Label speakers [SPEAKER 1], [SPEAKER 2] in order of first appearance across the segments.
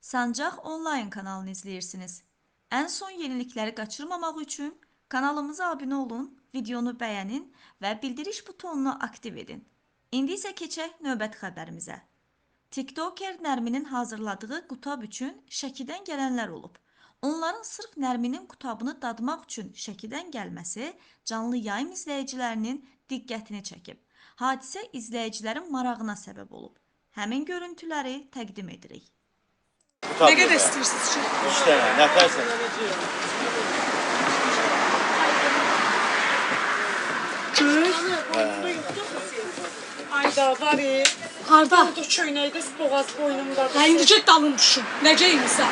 [SPEAKER 1] Sancaq Online kanalını izləyirsiniz. Ən son yenilikləri qaçırmamaq üçün kanalımıza abunə olun, videonu bəyənin və bildiriş butonunu aktiv edin. İndi isə keçək növbəti xəbərimizə. TikToker Nərminin hazırladığı qutab üçün Şəkidən gələnlər olub. Onların sırf Nərminin qutabını dadmaq üçün Şəkidən gəlməsi canlı yayım izləyicilərinin diqqətini çəkib. Hadisə izləyicilərin marağına səbəb olub. Həmin görüntüləri təqdim edirik.
[SPEAKER 2] Ne kadar istiyorsunuz ki?
[SPEAKER 3] 3 tane. Ne yaparsın?
[SPEAKER 2] Gül. Ayda var ya.
[SPEAKER 4] Harda?
[SPEAKER 2] Orada çöynəkdə boğaz boynumda.
[SPEAKER 4] Ha, indicə dalın düşün. Necə insan?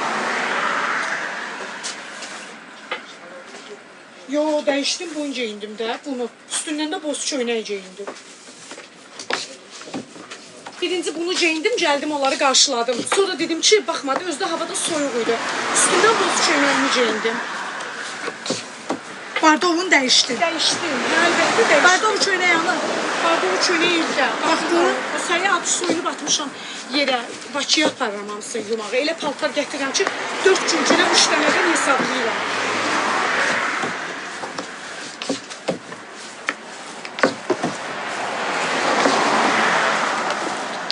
[SPEAKER 2] Yo, dəyişdim, bunu geyindim də, bunu. Üstündən də boz çöynək geyindim. Birinci bunu geyindim, gəldim onları qarşıladım. Sonra dedim ki, baxmadı, özdə havada soyuq idi. Üstündən boz çöynəyimi geyindim.
[SPEAKER 4] Bardovunu dəyişdi.
[SPEAKER 2] Dəyişdim, əlbəttə dəyişdim.
[SPEAKER 4] Bardov çöynək yanı.
[SPEAKER 2] Bardovun çöynəyi ildə.
[SPEAKER 4] Baxdın?
[SPEAKER 2] O sayı atı soyunub atmışam yerə. Bakıya aparıram hamısı yumağa. Elə paltar gətirirəm ki, 4 gün günə 3 dənədən hesablayıram.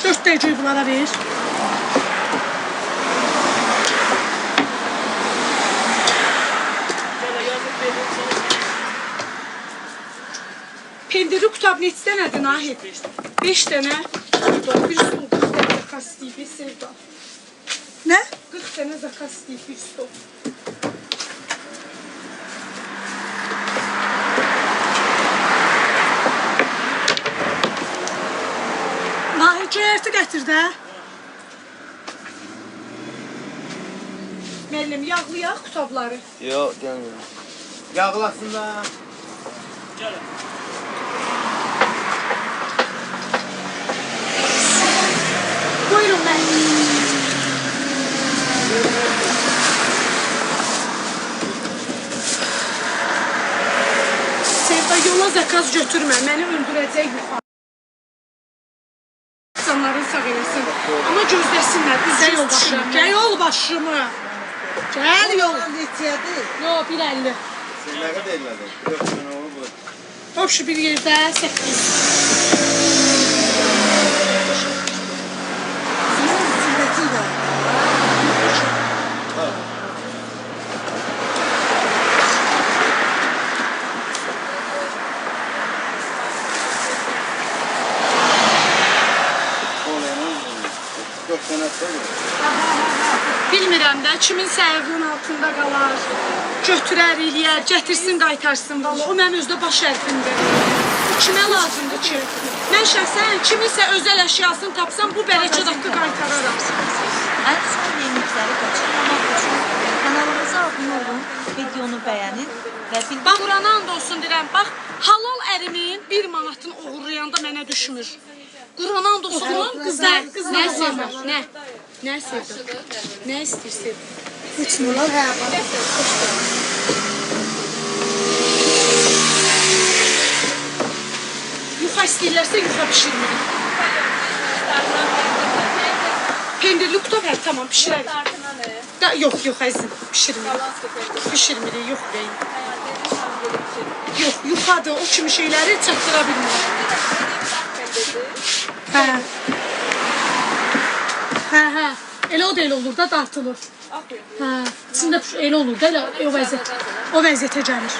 [SPEAKER 4] Dörd dəqiqə bunlara ver.
[SPEAKER 2] Pendiri qutab neçə dənədir Nahid? 5 dənə. Bir stol 40 dənə zakaz istəyib, bir sevda.
[SPEAKER 4] Nə?
[SPEAKER 2] 40 dənə zakaz istəyib, bir stol.
[SPEAKER 4] Nahi göyərti gətir də.
[SPEAKER 2] Müəllim, yağlayaq qutabları.
[SPEAKER 3] Yok gelmiyor. Yağlasın da.
[SPEAKER 2] Buyurun müəllim. Sevda, yola zakaz götürmə, məni öldürəcək yuxarı. İnsanların sağ eləsin. Amma gözləsinlər,
[SPEAKER 4] Gəl
[SPEAKER 2] üzrə
[SPEAKER 4] yol başımı. Gəl yol başımı. Gəl yol. Yo, 1.50.
[SPEAKER 3] Sen ne kadar elledin? 4 tane olur bu.
[SPEAKER 4] Hopşu bir yerdə 8.
[SPEAKER 3] Olayın 4 tane atsana.
[SPEAKER 2] Bilmirəm də, kimin səyğinin altında qalar, götürər, eləyər, gətirsin, qaytarsın, valla. O mənim özdə baş hərfimdir. Bu kimə lazımdır ki? Mən şəxsən kiminsə özel əşyasını tapsam, bu bələcə daqqı qaytararam.
[SPEAKER 1] Ən son yenilikləri qaçırmamaq üçün kanalımıza abunə olun, videonu bəyənin və
[SPEAKER 2] Bax, Qurana and olsun deyirəm, bax, halal ərimin 1 manatını oğurlayanda mənə düşmür. Qurana and olsun, qızlar, nə sevir, nə? Nə sevir? Nə istəyirsin?
[SPEAKER 4] Uçmular, hə,
[SPEAKER 2] Yuxa istəyirlərsə yuxa bişirmirik. Pendirli qutab, hə, tamam, pişirək. Yox, yox, əzim, pişirmirik. Pişirmirik, yox, beyin. Yox, yuxadır, o kimi şeyləri çatdıra bilmirik.
[SPEAKER 4] hə. Hə, hə. Elə o da elə olur da, dartılır. Hə, içində elə olur da, elə o vəziyyətə gəlir.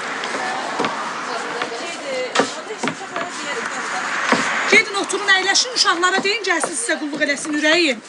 [SPEAKER 4] Gedin oturun, əyləşin, uşaqlara deyin, gəlsin sizə qulluq eləsin, ürəyin.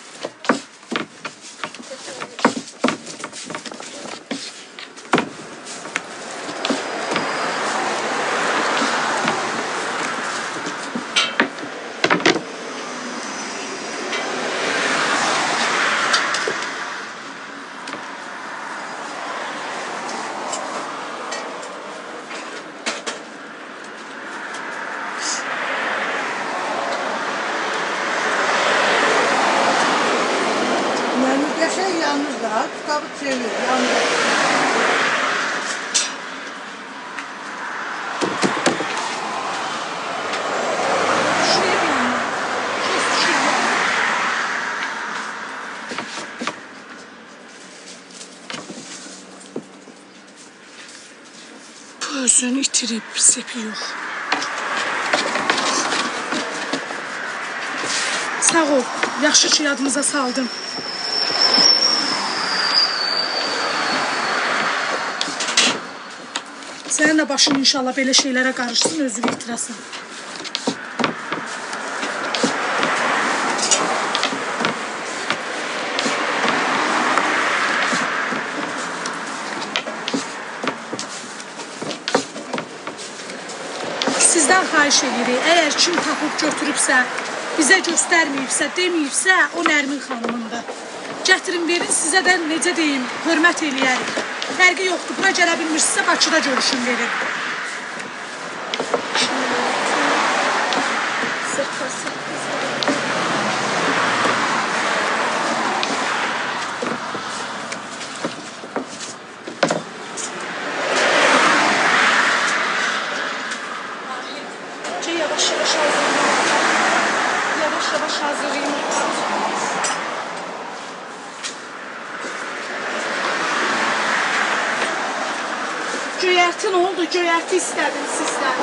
[SPEAKER 5] Yalnız da kitabı çevir, yalnız.
[SPEAKER 2] Özünü itirib, sepi yox. Sağ ol, yaxşı ki yadımıza saldım. Sənin də başın inşallah belə şeylərə qarışsın, özünü itirəsən. Sizdən xahiş edirik, əgər kim tapıb götürübsə, bizə göstərməyibsə, deməyibsə, o Nərmin xanımındır. Gətirin, verin, sizə də necə deyim, hörmət eləyərik. Fərqi yoxdur, bura gələ bilmirsinizsə, Bakıda görüşün verin. Yavaş yavaş hazırlayayım. Yavaş yavaş hazırlayayım. Göyərti nə oldu? Göyərti istədim sizdən.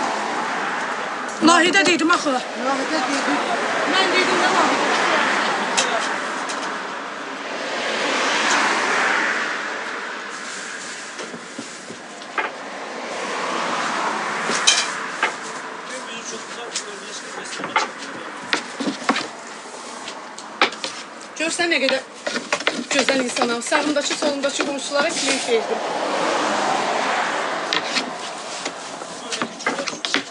[SPEAKER 2] Lahidə dedim axı.
[SPEAKER 5] Lahidə dedik.
[SPEAKER 2] Mən dedim də Lahidə. Görsən nə qədər gözəl insanam. Sağımdakı, solumdakı qonşulara klip verdim.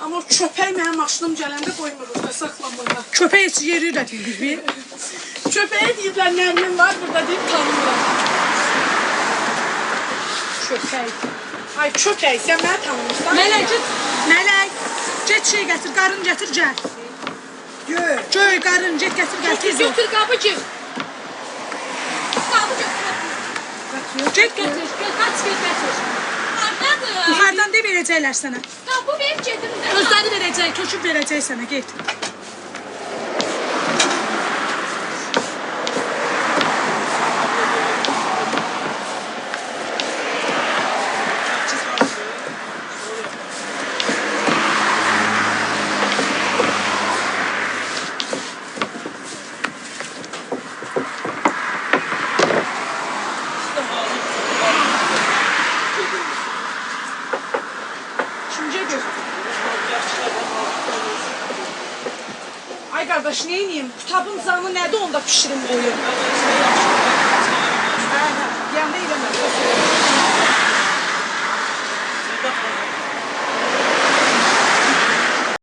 [SPEAKER 2] Amma o köpək mənim maşınım gələndə qoymur orada, saxlamırlar. Köpək heç yeri də deyir. Köpəyə deyiblər, Nərmin var burada deyib tanımıram. Köpək. Ay köpək, sən məni tanımırsan. Mələk, get şey gətir, qarın gətir, gəl. Göy, qarın, get gətir, gətir. Götür qabı gir. Qabı götür. Get gətir, kaç get gətir. Anladım. Yuxarıdan de verəcəklər sənə. Qabı verib gedim də. Özləri verəcək, töküb verəcək sənə, get. Ay qardaş, nə edeyim? Kitabın canı nədir onda pişirim qoyum?